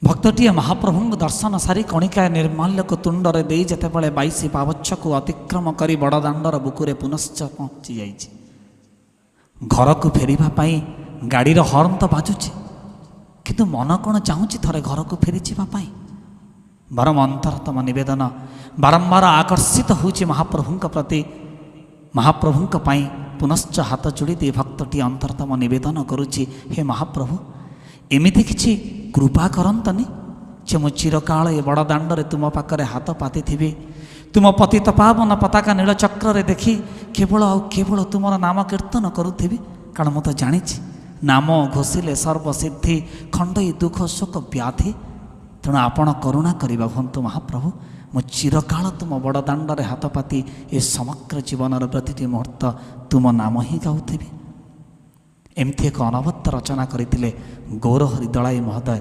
भक्तटीए महाप्रभु दर्शन सारी कणिकाय निर्माल्य को तुंडरे दे जेतेबेले 22 पावच्छ को अतिक्रम करी बड़दाण्डर बुकुरे पुनश्च पहुँची जाइए। घर को फेरिबा पाई गाड़ीर हॉर्न तो बाजुचे किंतु मन कौन चाहूँगी थरे घर को फेरी जावाई। बरम अंतरतम निवेदन बारंबार आकर्षित होची महाप्रभु प्रति। महाप्रभु पुनश्च हाथ जोड़ी दे भक्तटी अंतरतम निवेदन करुच्ची, हे महाप्रभु एमिति किछि कृपा करंतनी जे मु चिरकाल ए बड़ दाण्डरे तुम पाखरे हाथ पाति थिबी, तुम पतित पावन पताका नीलचक्र देखी केवल केवल तुमर नाम कीर्तन करुथिबी। कारण मु तो जानी नाम घोषिले सर्वसिद्धि खंडई दुख शोक व्याधि। तेणु आपण करुणा करवा भंतु महाप्रभु, मु चिरकाल तुम बड़ दाण्डरे हाथ पाति ए समग्र जीवनर प्रतिटी मुहूर्त तुम नाम ही गाउथिबी। एमती एक अनवद्य रचना करते गौरहरि दलाई महोदय।